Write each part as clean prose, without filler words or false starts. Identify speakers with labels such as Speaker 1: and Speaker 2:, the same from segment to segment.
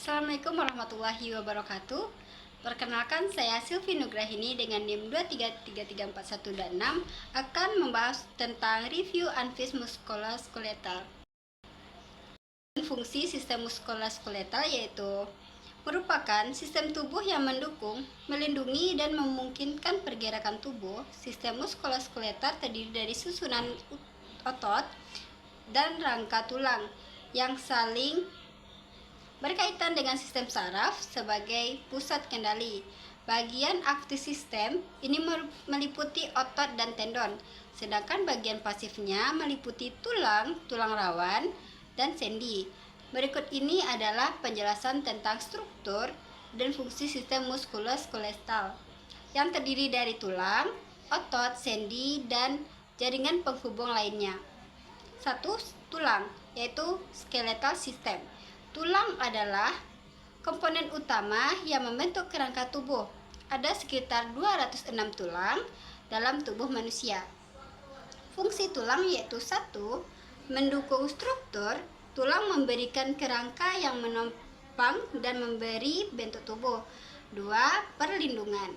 Speaker 1: Assalamualaikum warahmatullahi wabarakatuh. Perkenalkan, saya Sylvie Nugrahini dengan NIM 2333416 akan membahas tentang review anvis muskuloskeletal. Fungsi sistem muskuloskeletal yaitu merupakan sistem tubuh yang mendukung, melindungi, dan memungkinkan pergerakan tubuh. Sistem muskuloskeletal terdiri dari susunan otot dan rangka tulang yang saling berkaitan dengan sistem saraf sebagai pusat kendali. Bagian aktif sistem ini meliputi otot dan tendon, sedangkan bagian pasifnya meliputi tulang, tulang rawan, dan sendi. Berikut ini adalah penjelasan tentang struktur dan fungsi sistem muskuloskeletal yang terdiri dari tulang, otot, sendi, dan jaringan penghubung lainnya. 1. Tulang, yaitu skeletal system. Tulang adalah komponen utama yang membentuk kerangka tubuh. Ada sekitar 206 tulang dalam tubuh manusia. Fungsi tulang yaitu 1. Mendukung struktur. Tulang memberikan kerangka yang menopang dan memberi bentuk tubuh. 2. Perlindungan.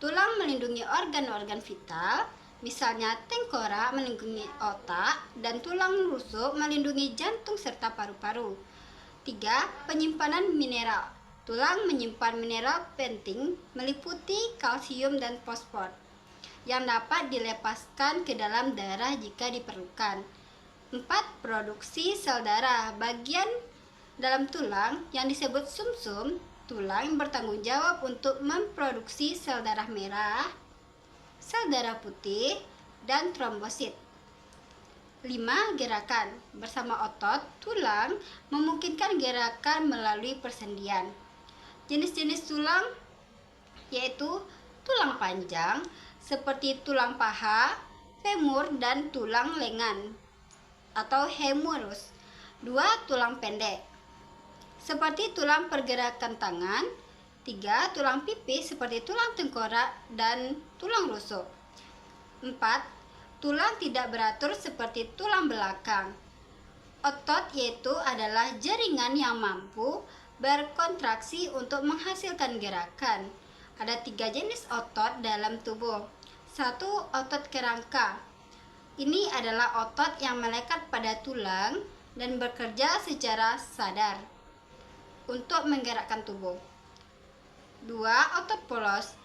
Speaker 1: Tulang melindungi organ-organ vital, misalnya tengkorak melindungi otak, dan tulang rusuk melindungi jantung serta paru-paru. 3. Penyimpanan mineral. Tulang menyimpan mineral penting meliputi kalsium dan fosfor yang dapat dilepaskan ke dalam darah jika diperlukan. 4. Produksi sel darah. Bagian dalam tulang yang disebut sumsum tulang yang bertanggung jawab untuk memproduksi sel darah merah, sel darah putih, dan trombosit. 5. Gerakan. Bersama otot, tulang memungkinkan gerakan melalui persendian. Jenis-jenis tulang yaitu tulang panjang seperti tulang paha, femur, dan tulang lengan atau humerus. 2. Tulang pendek seperti tulang pergerakan tangan. 3. Tulang pipih seperti tulang tengkorak dan tulang rusuk. 4. Tulang tidak beratur seperti tulang belakang. Otot yaitu adalah jaringan yang mampu berkontraksi untuk menghasilkan gerakan. Ada 3 jenis otot dalam tubuh. 1. Otot kerangka. Ini adalah otot yang melekat pada tulang dan bekerja secara sadar untuk menggerakkan tubuh. 2. Otot polos.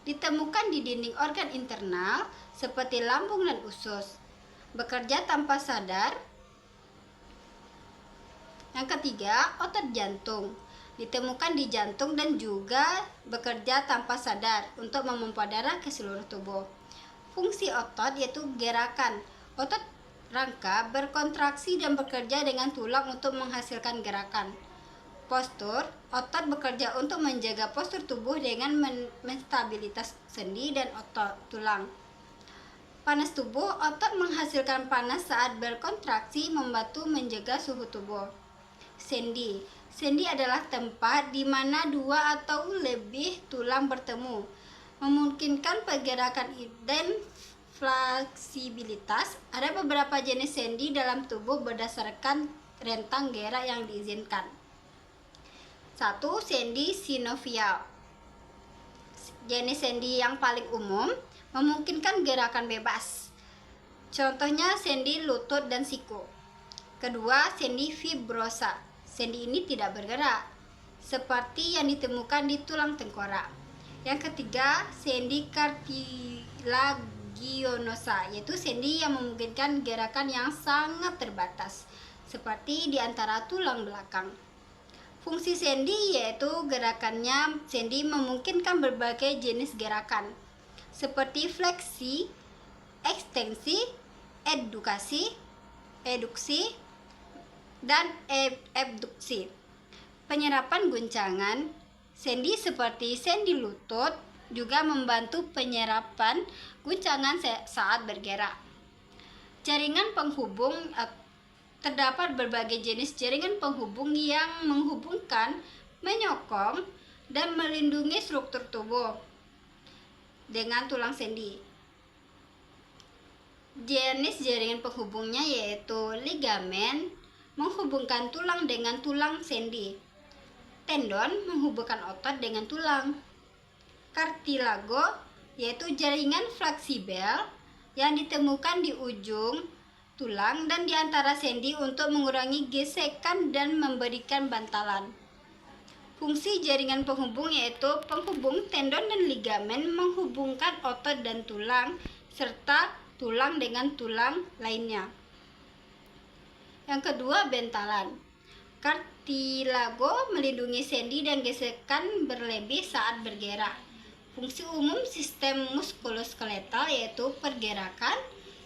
Speaker 1: Ditemukan di dinding organ internal seperti lambung dan usus, bekerja tanpa sadar. Yang ketiga, otot jantung. Ditemukan di jantung dan juga bekerja tanpa sadar untuk memompa darah ke seluruh tubuh. Fungsi otot yaitu gerakan. Otot rangka berkontraksi dan bekerja dengan tulang untuk menghasilkan gerakan. Postur, otot bekerja untuk menjaga postur tubuh dengan menstabilitas sendi dan otot tulang. Panas tubuh, otot menghasilkan panas saat berkontraksi membantu menjaga suhu tubuh. Sendi. Sendi adalah tempat di mana 2 atau lebih tulang bertemu, memungkinkan pergerakan dan fleksibilitas. Ada beberapa jenis sendi dalam tubuh berdasarkan rentang gerak yang diizinkan. 1. Sendi sinovial. Jenis sendi yang paling umum memungkinkan gerakan bebas. Contohnya sendi lutut dan siku. Kedua, sendi fibrosa. Sendi ini tidak bergerak, seperti yang ditemukan di tulang tengkorak. Yang ketiga, sendi cartilaginosa, yaitu sendi yang memungkinkan gerakan yang sangat terbatas, seperti di antara tulang belakang. Fungsi sendi yaitu gerakannya. Sendi memungkinkan berbagai jenis gerakan seperti fleksi, ekstensi, eduksi, dan abduksi. Penyerapan guncangan. Sendi seperti sendi lutut juga membantu penyerapan guncangan saat bergerak. Jaringan penghubung. Terdapat berbagai jenis jaringan penghubung yang menghubungkan, menyokong, dan melindungi struktur tubuh dengan tulang sendi. Jenis jaringan penghubungnya yaitu ligamen, menghubungkan tulang dengan tulang sendi. tendon menghubungkan otot dengan tulang. Kartilago yaitu jaringan fleksibel yang ditemukan di ujung tulang dan di antara sendi untuk mengurangi gesekan dan memberikan bantalan. Fungsi jaringan penghubung yaitu penghubung tendon dan ligamen menghubungkan otot dan tulang serta tulang dengan tulang lainnya. Yang kedua, bentalan. Kartilago melindungi sendi dan gesekan berlebih saat bergerak. Fungsi umum sistem muskuloskeletal yaitu pergerakan.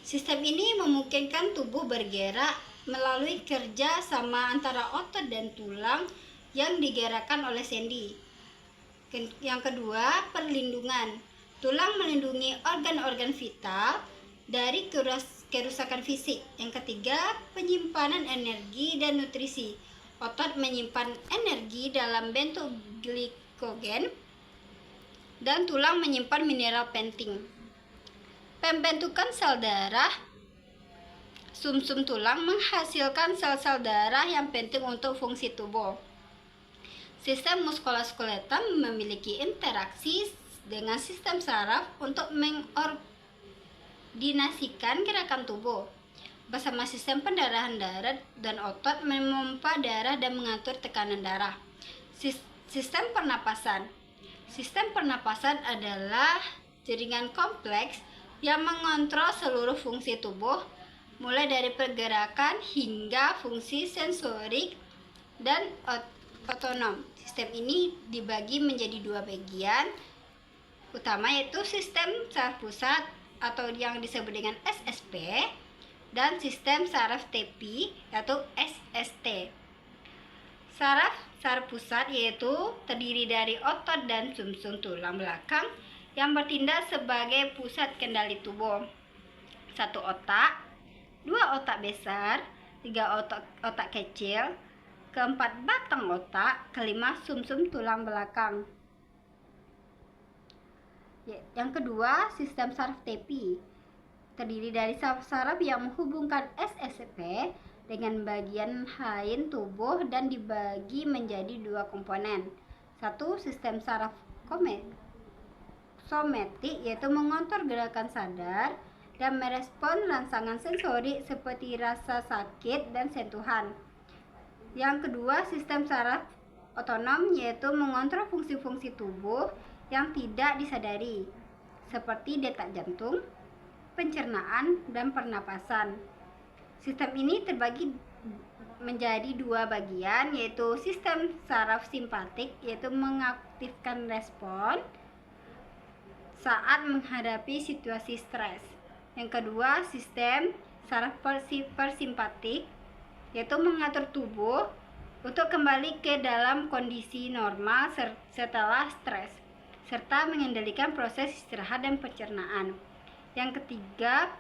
Speaker 1: Sistem ini memungkinkan tubuh bergerak melalui kerja sama antara otot dan tulang yang digerakkan oleh sendi. Yang kedua, perlindungan. Tulang melindungi organ-organ vital dari kerusakan fisik. Yang ketiga, penyimpanan energi dan nutrisi. Otot menyimpan energi dalam bentuk glikogen dan tulang menyimpan mineral penting. Pembentukan sel darah. Sumsum tulang menghasilkan sel-sel darah yang penting untuk fungsi tubuh. Sistem muskuloskeletal memiliki interaksi dengan sistem saraf untuk mengordinasikan gerakan tubuh. Bersama sistem pendarahan darah dan otot memompa darah dan mengatur tekanan darah. Sistem pernapasan. Sistem pernapasan adalah jaringan kompleks yang mengontrol seluruh fungsi tubuh, mulai dari pergerakan hingga fungsi sensorik dan otonom. Sistem ini dibagi menjadi dua bagian utama, yaitu sistem saraf pusat atau yang disebut dengan SSP dan sistem saraf tepi yaitu SST. Saraf pusat yaitu terdiri dari otot dan sumsum tulang belakang yang bertindak sebagai pusat kendali tubuh. 1 otak, 2 otak besar, 3 otak kecil, 4 batang otak, 5 sumsum tulang belakang. Yang kedua, sistem saraf tepi terdiri dari saraf yang menghubungkan SSP dengan bagian lain tubuh dan dibagi menjadi 2 komponen. 1. Sistem saraf somatik yaitu mengontrol gerakan sadar dan merespon rangsangan sensorik seperti rasa sakit dan sentuhan. Yang kedua, sistem saraf otonom yaitu mengontrol fungsi-fungsi tubuh yang tidak disadari seperti detak jantung, pencernaan, dan pernapasan. Sistem ini terbagi menjadi 2 bagian, yaitu sistem saraf simpatik yaitu mengaktifkan respon saat menghadapi situasi stres. Yang kedua, sistem saraf persimpatik yaitu mengatur tubuh untuk kembali ke dalam kondisi normal setelah stres serta mengendalikan proses istirahat dan pencernaan. Yang ketiga,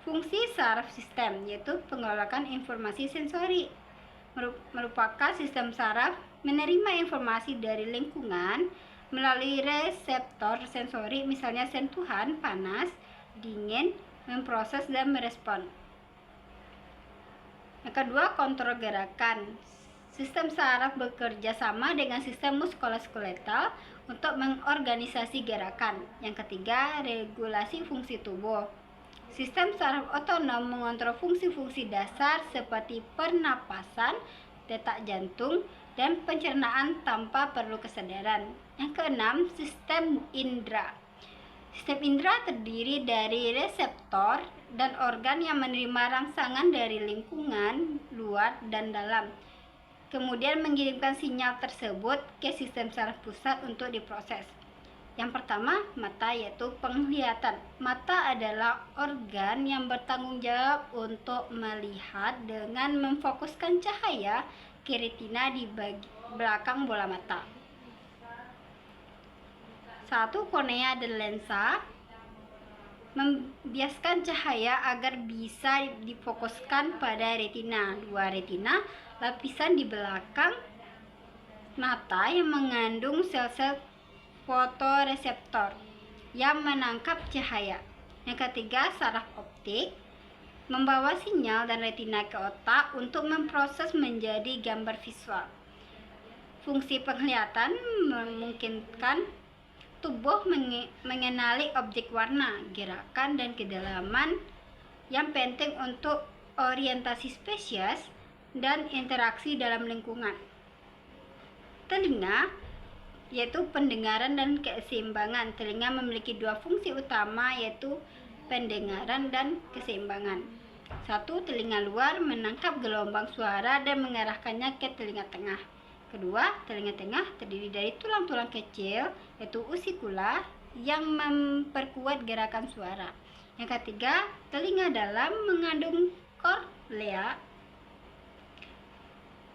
Speaker 1: fungsi saraf sistem yaitu pengelolaan informasi sensori. Merupakan sistem saraf menerima informasi dari lingkungan melalui reseptor sensori, misalnya sentuhan, panas, dingin, memproses dan merespon. Yang kedua, kontrol gerakan. Sistem saraf bekerja sama dengan sistem muskuloskeletal untuk mengorganisasi gerakan. Yang ketiga, regulasi fungsi tubuh. Sistem saraf otonom mengontrol fungsi-fungsi dasar seperti pernapasan, detak jantung, dan pencernaan tanpa perlu kesadaran. Yang keenam, sistem indera. Sistem indera terdiri dari reseptor dan organ yang menerima rangsangan dari lingkungan luar dan dalam, kemudian mengirimkan sinyal tersebut ke sistem saraf pusat untuk diproses. Yang pertama, mata yaitu penglihatan. Mata adalah organ yang bertanggung jawab untuk melihat dengan memfokuskan cahaya ke retina di belakang bola mata. 1. Kornea dan lensa membiaskan cahaya agar bisa difokuskan pada retina. 2. Retina, lapisan di belakang mata yang mengandung sel-sel fotoreseptor yang menangkap cahaya. Yang ketiga, saraf optik membawa sinyal dan retina ke otak untuk memproses menjadi gambar visual. Fungsi penglihatan memungkinkan tubuh mengenali objek warna, gerakan, dan kedalaman yang penting untuk orientasi spesies dan interaksi dalam lingkungan. Telinga yaitu pendengaran dan keseimbangan. Telinga memiliki dua fungsi utama, yaitu pendengaran dan keseimbangan. Satu, telinga luar menangkap gelombang suara dan mengarahkannya ke telinga tengah. Kedua, telinga tengah terdiri dari tulang-tulang kecil, yaitu usikula, yang memperkuat gerakan suara. Yang ketiga, telinga dalam mengandung korlea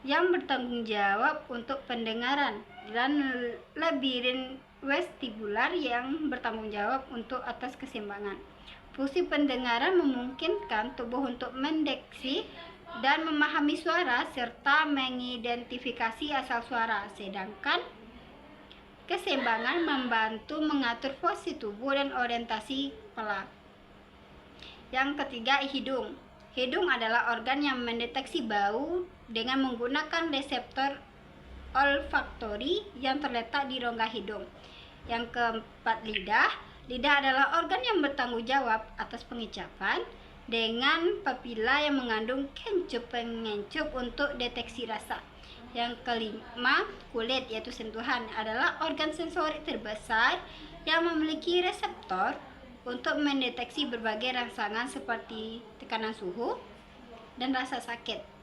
Speaker 1: yang bertanggung jawab untuk pendengaran, dan labirin vestibular yang bertanggung jawab untuk atas keseimbangan. Fungsi pendengaran memungkinkan tubuh untuk mendeteksi dan memahami suara serta mengidentifikasi asal suara, sedangkan keseimbangan membantu mengatur posisi tubuh dan orientasi kepala. Yang ketiga, hidung. Hidung adalah organ yang mendeteksi bau dengan menggunakan reseptor olfaktori yang terletak di rongga hidung. Yang keempat, lidah. Lidah adalah organ yang bertanggung jawab atas pengicapan dengan papila yang mengandung kencup pengencup untuk deteksi rasa. Yang kelima, kulit, yaitu sentuhan, adalah organ sensori terbesar yang memiliki reseptor untuk mendeteksi berbagai rangsangan seperti tekanan suhu dan rasa sakit.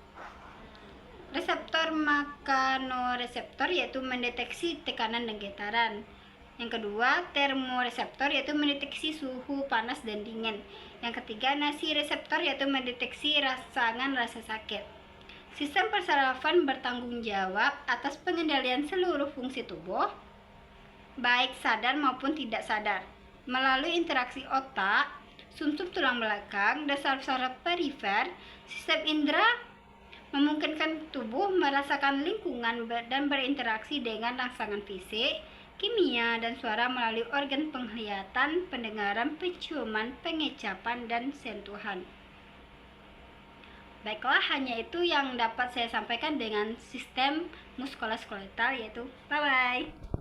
Speaker 1: Reseptor mechanoreseptor yaitu mendeteksi tekanan dan getaran. Yang kedua, termoreseptor yaitu mendeteksi suhu panas dan dingin. Yang ketiga, nosireseptor yaitu mendeteksi rangsangan rasa sakit. Sistem persarafan bertanggung jawab atas pengendalian seluruh fungsi tubuh, baik sadar maupun tidak sadar. Melalui interaksi otak, sumsum tulang belakang, dan saraf-saraf perifer, sistem indera memungkinkan tubuh merasakan lingkungan dan berinteraksi dengan rangsangan fisik, kimia, dan suara melalui organ penglihatan, pendengaran, penciuman, pengecapan, dan sentuhan. Baiklah, hanya itu yang dapat saya sampaikan dengan sistem muskuloskeletal, yaitu bye-bye.